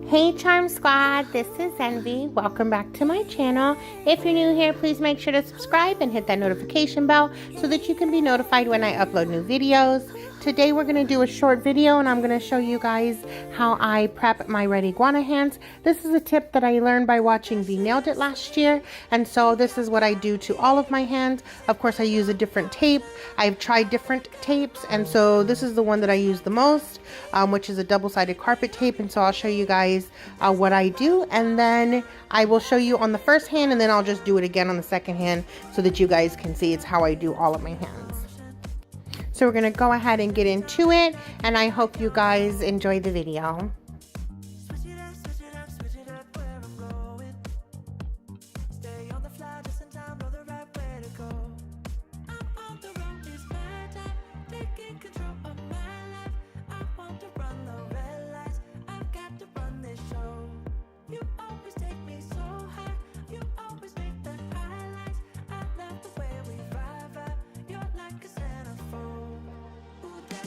Hey Charm Squad, this is Envy. Welcome back to my channel. If you're new here, please make sure to subscribe and hit that notification bell so that you can be notified when I upload new videos. Today we're going to do a short video and I'm going to show you guys how I prep my Red Iguana hands. This is a tip that I learned by watching the Nailed It last year, and so this is what I do to all of my hands. Of course I use a different tape. I've tried different tapes, and so this is the one that I use the most, which is a double-sided carpet tape, and so I'll show you guys what I do, and then I will show you on the first hand, and then I'll just do it again on the second hand so that you guys can see it's how I do all of my hands. So we're going to go ahead and get into it, and I hope you guys enjoy the video.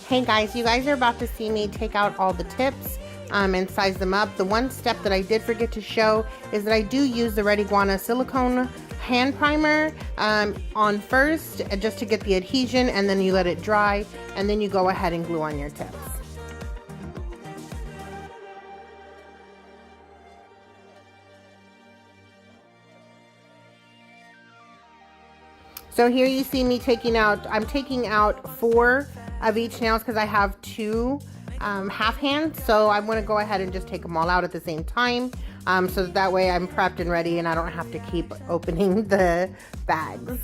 Hey guys, you guys are about to see me take out all the tips and size them up. The one step that I did forget to show is that I do use the Red Iguana silicone hand primer on first, just to get the adhesion, and then you let it dry, and then you go ahead and glue on your tips. So here you see me I'm taking out 4 of each nails because I have 2 half hands, so I want to go ahead and just take them all out at the same time, so that way I'm prepped and ready and I don't have to keep opening the bags.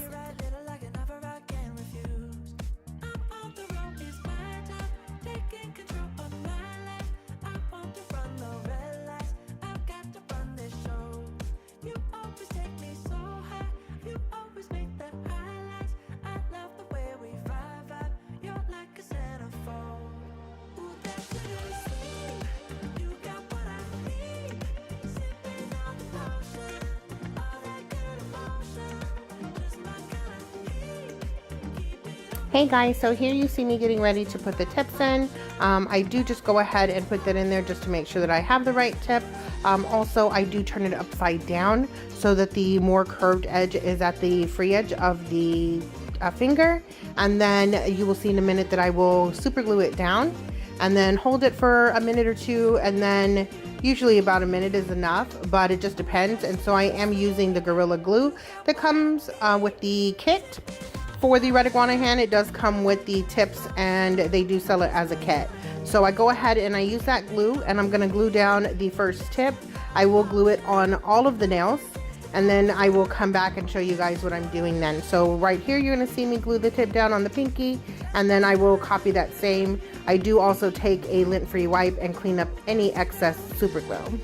Hey guys, so here you see me getting ready to put the tips in. I do just go ahead and put that in there just to make sure that I have the right tip. Also, I do turn it upside down so that the more curved edge is at the free edge of the finger. And then you will see in a minute that I will super glue it down and then hold it for a minute or 2, and then usually about a minute is enough, but it just depends. And so I am using the Gorilla Glue that comes with the kit. For the Red Iguana hand, it does come with the tips, and they do sell it as a kit. So I go ahead and I use that glue, and I'm going to glue down the first tip. I will glue it on all of the nails, and then I will come back and show you guys what I'm doing then. So right here, you're going to see me glue the tip down on the pinky, and then I will copy that same. I do also take a lint-free wipe and clean up any excess super glue.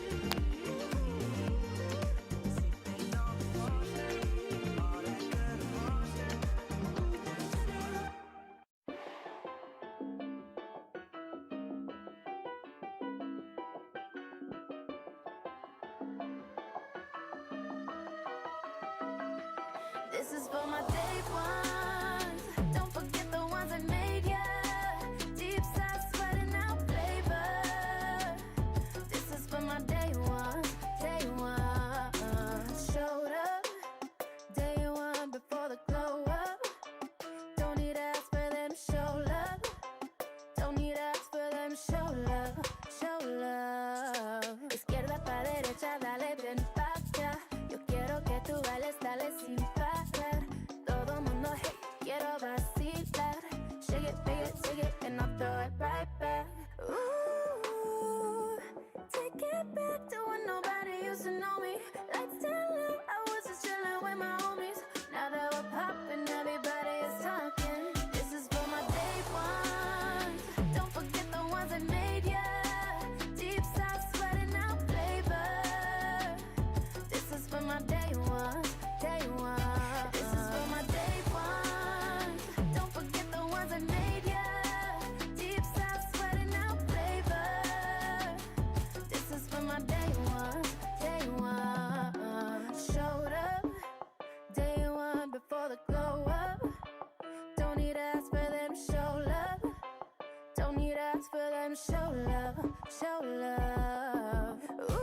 This is for my day ones. Don't forget the ones I made ya. Deep side sweating out flavor. This is for my day ones. Day one. Showed up. Day one before the glow up. Don't need ask for them to show love. Don't need ask for them to show love. Show love. Izquierda pa derecha, dale bien pa' acá. Yo quiero que tú bailes, dale sin parar. Todo mundo hey, quiero vacilar. Shake it, and I'll throw it right back. Ooh, take it back to when nobody used to know me. Let's tell them I was just chilling with my homies. Now that we're popping, everybody is talking. This is for my day ones. Don't forget the ones that made ya. Deep side sweating out flavor. This is for my day ones. Day one. This is for my day ones. Don't forget the ones that made ya. Deep side sweating out flavor. This is for my day ones. Day one. Showed up. Day one before the glow up. Don't need to ask for them to show love. Don't need to ask for them to show love. Show love.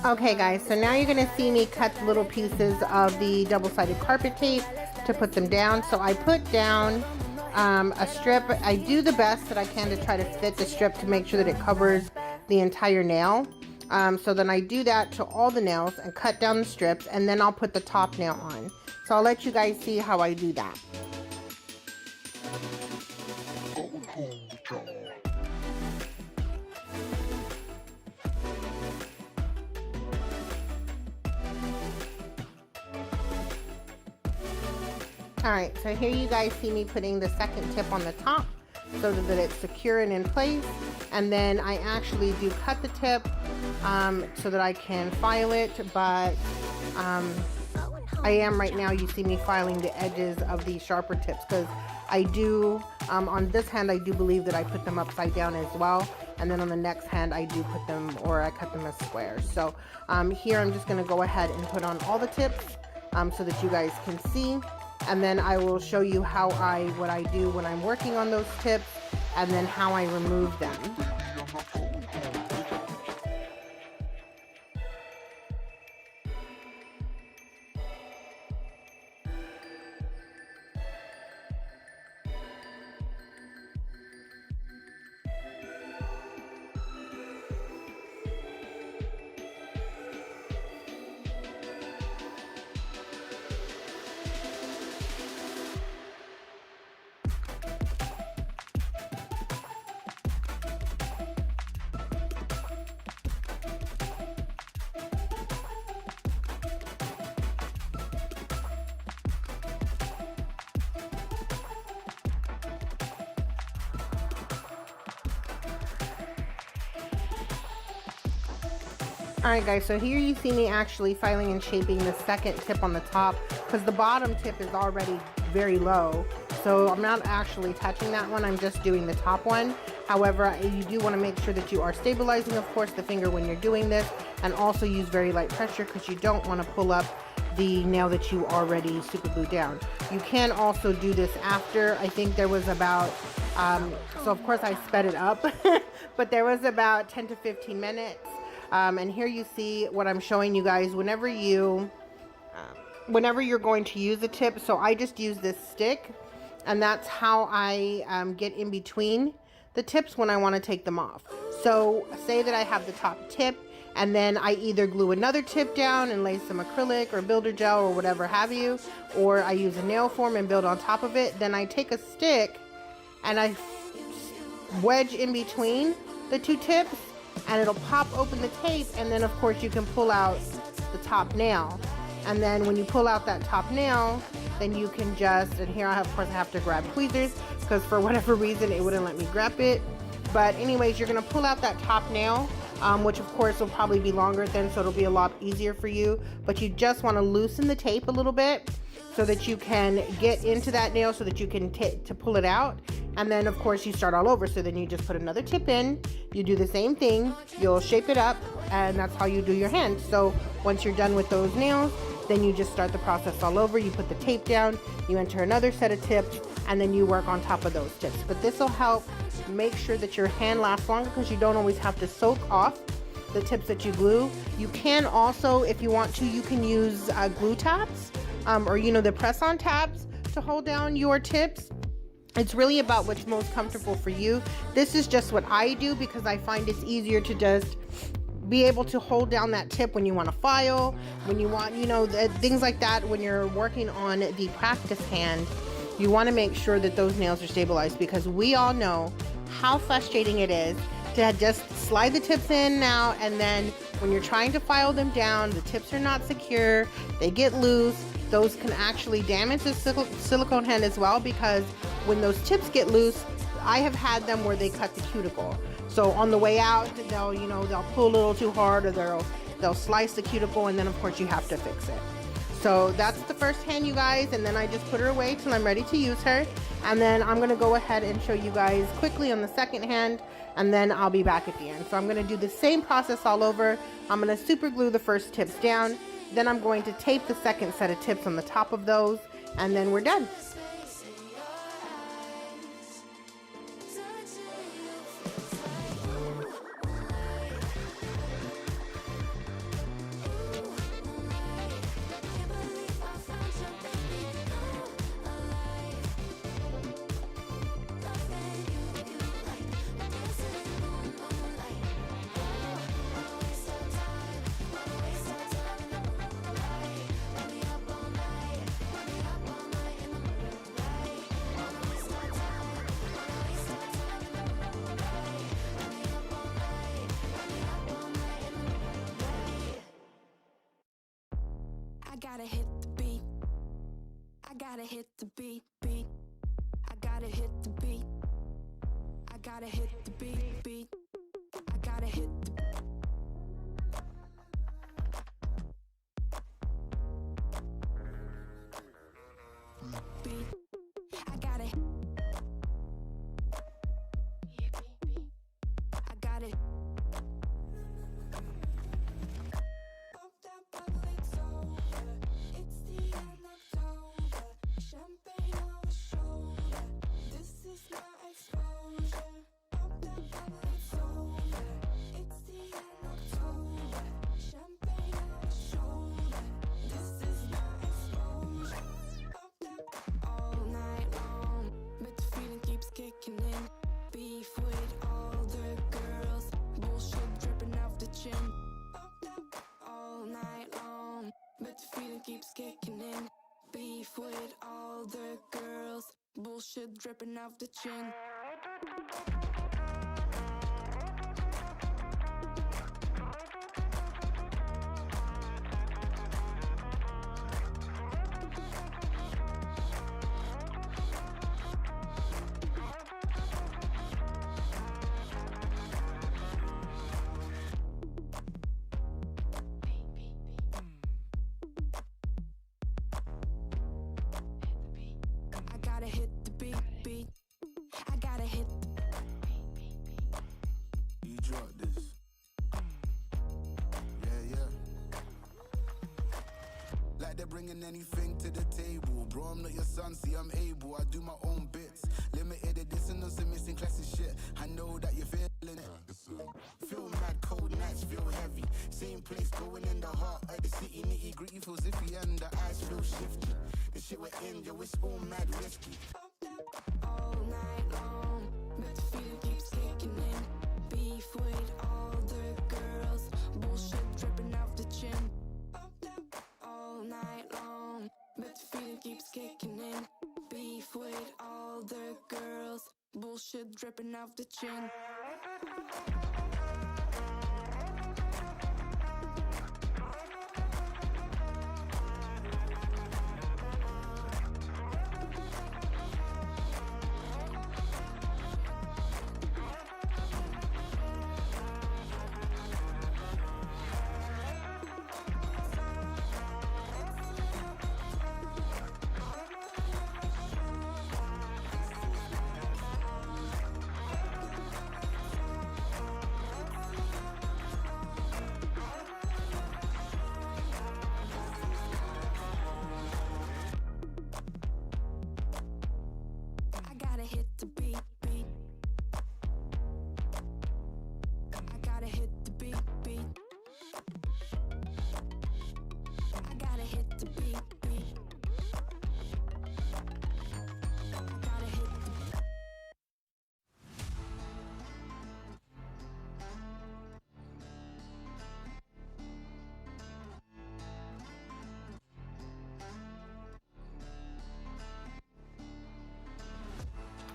Okay guys, so now you're gonna see me cut little pieces of the double-sided carpet tape to put them down. So I put down a strip. I do the best that I can to try to fit the strip to make sure that it covers the entire nail. So then I do that to all the nails and cut down the strips, and then I'll put the top nail on. So I'll let you guys see how I do that. Alright, so here you guys see me putting the second tip on the top so that it's secure and in place. And then I actually do cut the tip so that I can file it, but I am right now, you see me filing the edges of the sharper tips because I do, on this hand, I do believe that I put them upside down as well. And then on the next hand, I do put them, or I cut them as squares. So here I'm just going to go ahead and put on all the tips so that you guys can see. And then I will show you what I do when I'm working on those tips, and then how I remove them. Alright guys, so here you see me actually filing and shaping the second tip on the top because the bottom tip is already very low. So I'm not actually touching that one, I'm just doing the top one. However, you do want to make sure that you are stabilizing, of course, the finger when you're doing this, and also use very light pressure because you don't want to pull up the nail that you already super glued down. You can also do this after. I think there was about, so of course I sped it up, but there was about 10 to 15 minutes. And here you see what I'm showing you guys whenever you're going to use a tip. So I just use this stick, and that's how I get in between the tips when I want to take them off. So say that I have the top tip, and then I either glue another tip down and lay some acrylic or builder gel or whatever have you, or I use a nail form and build on top of it. Then I take a stick and I wedge in between the two tips, and it'll pop open the tape, and then of course you can pull out the top nail. And then when you pull out that top nail, then you can just, and here of course I have to grab tweezers because for whatever reason it wouldn't let me grab it. But anyways, you're gonna pull out that top nail, which of course will probably be longer then, so it'll be a lot easier for you. But you just want to loosen the tape a little bit so that you can get into that nail so that you can to pull it out. And then of course you start all over. So then you just put another tip in, you do the same thing, you'll shape it up, and that's how you do your hand. So once you're done with those nails, then you just start the process all over. You put the tape down, you enter another set of tips, and then you work on top of those tips. But this will help make sure that your hand lasts longer because you don't always have to soak off the tips that you glue. You can also, if you want to, you can use glue tabs or the press-on tabs to hold down your tips. It's really about what's most comfortable for you. This is just what I do because I find it's easier to just be able to hold down that tip when you want to file, when you want, things like that. When you're working on the practice hand, you want to make sure that those nails are stabilized because we all know how frustrating it is to just slide the tips in now, and then when you're trying to file them down, the tips are not secure, they get loose. Those can actually damage the silicone hand as well, because when those tips get loose, I have had them where they cut the cuticle. So on the way out, they'll pull a little too hard, or they'll slice the cuticle, and then of course you have to fix it. So that's the first hand, you guys, and then I just put her away till I'm ready to use her. And then I'm gonna go ahead and show you guys quickly on the second hand, and then I'll be back at the end. So I'm gonna do the same process all over. I'm gonna super glue the first tips down, then I'm going to tape the second set of tips on the top of those, and then we're done. gotta hit the beat. I gotta hit the beat, beat. I gotta hit the beat. I gotta hit the beat, beat. I gotta hit the beat. I gotta I gotta pop that bubble, it's over. It's the end of October. Champagne on the shoulder. This is my exposure. Pop that bubble, it's over. It's the end of October. Champagne on the shoulder. This is my exposure. Pop that all night long, but the feeling keeps kicking in. Beef with all the girls, bullshit dripping off the chin. Pop that all night long, but the feeling keeps kicking in. Beef with all the girls, bullshit dripping off the chin. I gotta hit the beat, beat. I gotta hit the You drop this. Yeah, yeah. Like they're bringing anything to the table. Bro, I'm not your son, see I'm able. I do my own bits. Limited edition on some missing classic shit. I know that you're feeling it. Feel mad, cold nights feel heavy. Same place, going in the heart of the city. Nitty gritty feels iffy and the eyes feel shifty. The shit we're in, yo, it's all mad risky. pop that all night long, but the feeling keeps kicking in. Beef with all the girls, bullshit dripping off the chin. Pop that all night long, but the feeling keeps kicking in. Beef with all the girls, bullshit dripping off the chin. I gotta hit the beat, beat. I gotta hit the beat, beat. I gotta hit the beat, beat. I gotta hit the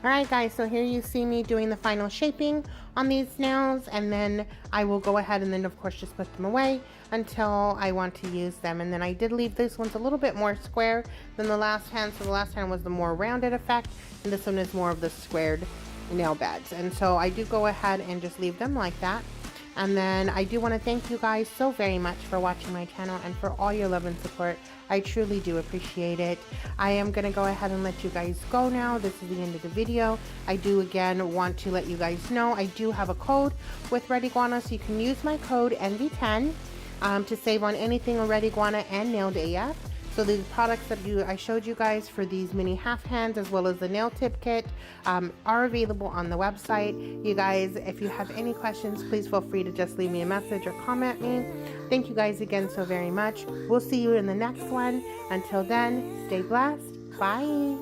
Alright guys, so here you see me doing the final shaping on these nails, and then I will go ahead and then of course just put them away until I want to use them. And then I did leave this one's a little bit more square than the last hand, so the last hand was the more rounded effect, and this one is more of the squared nail beds. And so I do go ahead and just leave them like that. And then I do want to thank you guys so very much for watching my channel and for all your love and support. I truly do appreciate it. I am going to go ahead and let you guys go now. This is the end of the video. I do again want to let you guys know I do have a code with Red Iguana, so you can use my code NV10 to save on anything on Red Iguana and NaileAF. So the products that I showed you guys for these mini half hands as well as the nail tip kit are available on the website. You guys, if you have any questions, please feel free to just leave me a message or comment me. Thank you guys again so very much. We'll see you in the next one. Until then, stay blessed. Bye.